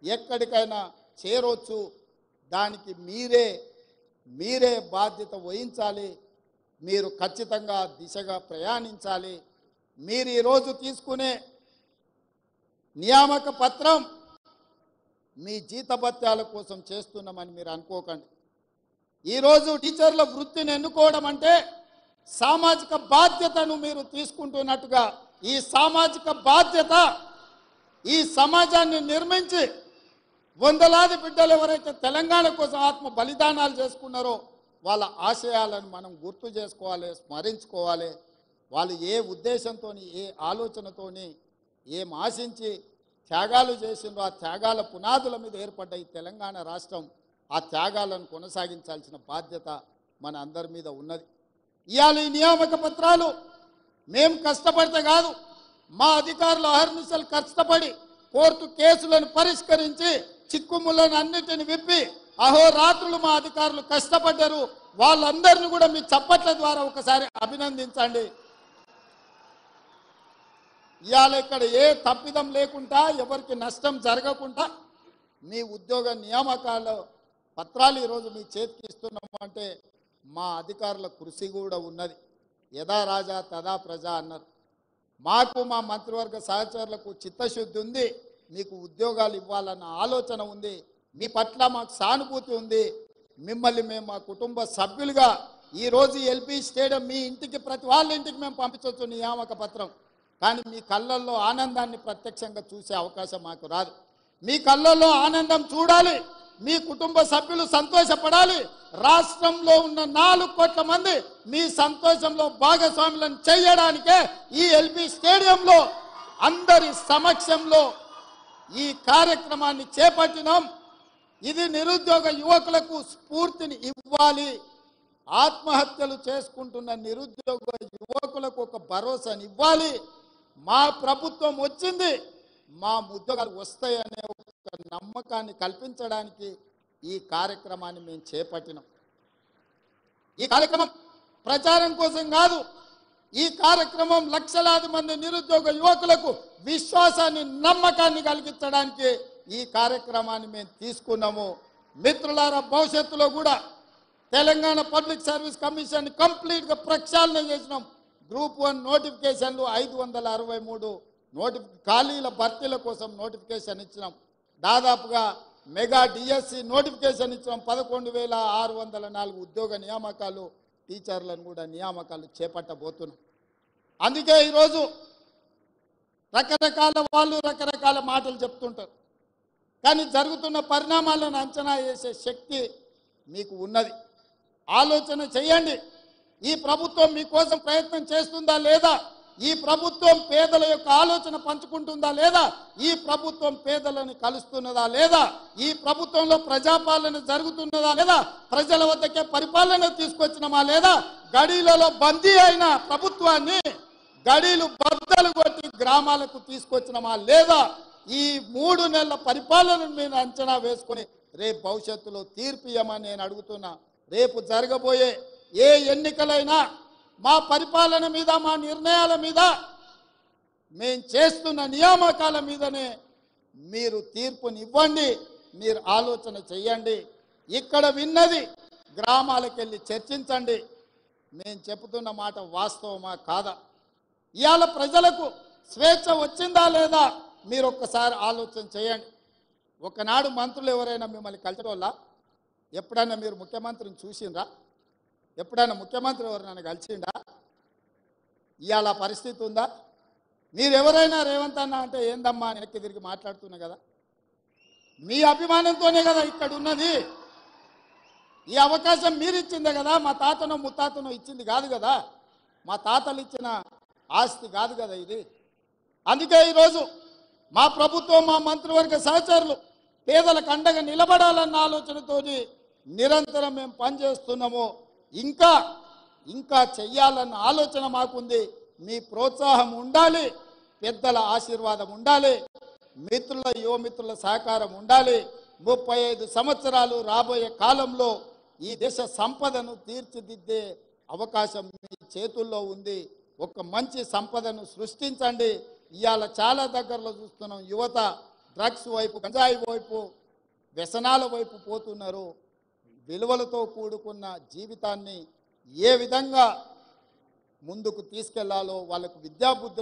ఎక్కడికైనా చేరొచ్చు. దానికి మీరే బాధ్యత వహించాలి. మీరు ఖచ్చితంగా దిశగా ప్రయాణించాలి. మీరు ఈరోజు తీసుకునే నియామక పత్రం మీ జీతభత్యాల కోసం చేస్తున్నామని మీరు అనుకోకండి. ఈరోజు టీచర్ల వృత్తిని ఎన్నుకోవడం అంటే సామాజిక బాధ్యతను మీరు తీసుకుంటున్నట్టుగా, ఈ సామాజిక బాధ్యత ఈ సమాజాన్ని నిర్మించి వందలాది బిడ్డలు ఎవరైతే తెలంగాణ కోసం ఆత్మ బలిదానాలు చేసుకున్నారో వాళ్ళ ఆశయాలను మనం గుర్తు చేసుకోవాలి, స్మరించుకోవాలి. వాళ్ళు ఏ ఉద్దేశంతో, ఏ ఆలోచనతోని, ఏం ఆశించి త్యాగాలు చేసిండ్రో ఆ త్యాగాల పునాదుల మీద ఏర్పడ్డ ఈ తెలంగాణ రాష్ట్రం ఆ త్యాగాలను కొనసాగించాల్సిన బాధ్యత మన అందరి మీద ఉన్నది. ఇవాళ ఈ నియామక పత్రాలు మేము కష్టపడితే కాదు, మా అధికారులు అహర్నిశలు కష్టపడి కోర్టు కేసులను పరిష్కరించి చిక్కుములను అన్నిటిని విప్పి అహోరాత్రులు మా అధికారులు కష్టపడ్డారు. వాళ్ళందరినీ కూడా మీ చప్పట్ల ద్వారా ఒకసారి అభినందించండి. ఇవాళ ఇక్కడ ఏ తప్పిదం లేకుండా, ఎవరికి నష్టం జరగకుండా మీ ఉద్యోగ నియామకాల పత్రాలు ఈరోజు మీ చేతికి ఇస్తున్నాము అంటే మా అధికారుల కృషి కూడా ఉన్నది. యథా రాజా తదా ప్రజ అన్నారు. మాకు మా మంత్రివర్గ సహచరులకు చిత్తశుద్ధి ఉంది. మీకు ఉద్యోగాలు ఇవ్వాలన్న ఆలోచన ఉంది. మీ పట్ల మాకు సానుభూతి ఉంది. మిమ్మల్ని మేము మా కుటుంబ సభ్యులుగా ఈరోజు ఎల్పీ స్టేడియం మీ ఇంటికి, ప్రతి వాళ్ళ ఇంటికి మేము పంపించవచ్చు నియామక పత్రం. కానీ మీ కళ్ళల్లో ఆనందాన్ని ప్రత్యక్షంగా చూసే అవకాశం మాకు రాదు. మీ కళ్ళల్లో ఆనందం చూడాలి, మీ కుటుంబ సభ్యులు సంతోషపడాలి. రాష్ట్రంలో ఉన్న 4 కోట్ల మంది మీ సంతోషంలో భాగస్వాములను చేయడానికే ఈ ఎల్బీ స్టేడియంలో అందరి సమక్షంలో ఈ కార్యక్రమాన్ని చేపట్టినాం. ఇది నిరుద్యోగ యువకులకు స్ఫూర్తిని ఇవ్వాలి. ఆత్మహత్యలు చేసుకుంటున్న నిరుద్యోగ యువకులకు ఒక భరోసాని ఇవ్వాలి. మా ప్రభుత్వం వచ్చింది, మా ఉద్యోగాలు వస్తాయనే ఒక నమ్మకాన్ని కల్పించడానికి ఈ కార్యక్రమాన్ని మేము చేపట్టినాం. ఈ కార్యక్రమం ప్రచారం కోసం కాదు. ఈ కార్యక్రమం లక్షలాది మంది నిరుద్యోగ యువకులకు విశ్వాసాన్ని, నమ్మకాన్ని కలిగించడానికి ఈ కార్యక్రమాన్ని మేము తీసుకున్నాము. మిత్రులారా, భవిష్యత్తులో కూడా తెలంగాణ పబ్లిక్ సర్వీస్ కమిషన్ కంప్లీట్గా ప్రక్షాళన చేసినాం. గ్రూప్ 1 నోటిఫికేషన్లు 563 ఖాళీల భర్తీల కోసం నోటిఫికేషన్ ఇచ్చినాం. దాదాపుగా మెగా డిఎస్సి నోటిఫికేషన్ ఇచ్చినాం. 11,604 ఉద్యోగ నియామకాలు, టీచర్లను కూడా నియామకాలు చేపట్టబోతున్నాం. అందుకే ఈరోజు రకరకాల వాళ్ళు రకరకాల మాటలు చెప్తుంటారు. కానీ జరుగుతున్న పరిణామాలను అంచనా వేసే శక్తి మీకు ఉన్నది. ఆలోచన చేయండి. ఈ ప్రభుత్వం మీకోసం ప్రయత్నం చేస్తుందా లేదా? ఈ ప్రభుత్వం పేదల యొక్క ఆలోచన పంచుకుంటుందా లేదా? ఈ ప్రభుత్వం పేదలను కలుస్తున్నదా లేదా? ఈ ప్రభుత్వంలో ప్రజాపాలన జరుగుతున్నదా లేదా? ప్రజల వద్దకే పరిపాలన తీసుకొచ్చినమా లేదా? గడీలలో బందీ అయిన ప్రభుత్వాన్ని గడీలు బద్దలు కొట్టి గ్రామాలకు తీసుకొచ్చినమా లేదా? ఈ 3 నెలల పరిపాలనను మీరు అంచనా వేసుకొని రేపు భవిష్యత్తులో తీర్పు ఇవ్వమని నేను అడుగుతున్నా. రేపు జరగబోయే ఏ ఎన్నికలైనా మా పరిపాలన మీద, మా నిర్ణయాల మీద, మేము చేస్తున్న నియామకాల మీదనే మీరు తీర్పునివ్వండి. మీరు ఆలోచన చెయ్యండి. ఇక్కడ విన్నది గ్రామాలకు వెళ్ళి చర్చించండి. మేము చెబుతున్న మాట వాస్తవమా కాదా? ఇవాళ ప్రజలకు స్వేచ్ఛ వచ్చిందా లేదా? మీరు ఒక్కసారి ఆలోచన చేయండి. ఒకనాడు మంత్రులు ఎవరైనా మిమ్మల్ని కలిసేటోళ్ళా? ఎప్పుడైనా మీరు ముఖ్యమంత్రిని చూసిండ్రా? ఎప్పుడైనా ముఖ్యమంత్రి ఎవరైనా కలిసిండా? ఇవాళ పరిస్థితి ఉందా? మీరు ఎవరైనా రేవంత్ అన్న అంటే ఏందమ్మా అని వెనక్కి తిరిగి మాట్లాడుతున్నా కదా. మీ అభిమానంతోనే కదా ఇక్కడ ఉన్నది. ఈ అవకాశం మీరు ఇచ్చిందే కదా. మా తాతనో ముత్తాతనో ఇచ్చింది కాదు కదా. మా తాతలు ఇచ్చిన ఆస్తి కాదు కదా ఇది. అందుకే ఈరోజు మా ప్రభుత్వం, మా మంత్రివర్గ సహచరులు పేదలకు అండగా నిలబడాలన్న ఆలోచనతోని నిరంతరం మేము పనిచేస్తున్నాము. ఇంకా చెయ్యాలన్న ఆలోచన మాకుంది. మీ ప్రోత్సాహం ఉండాలి, పెద్దల ఆశీర్వాదం ఉండాలి, యువమిత్రుల సహకారం ఉండాలి. 35 సంవత్సరాలు రాబోయే కాలంలో ఈ దేశ సంపదను తీర్చిదిద్దే అవకాశం మీ చేతుల్లో ఉంది. ఒక మంచి సంపదను సృష్టించండి. ఇవాళ చాలా దగ్గరలో చూస్తున్నాం, యువత డ్రగ్స్ వైపు, గంజాయి వైపు, వ్యసనాల వైపు పోతున్నారు. విలువలతో కూడుకున్న జీవితాన్ని ఏ విధంగా ముందుకు తీసుకెళ్లాలో వాళ్ళకు విద్యాబుద్ధులు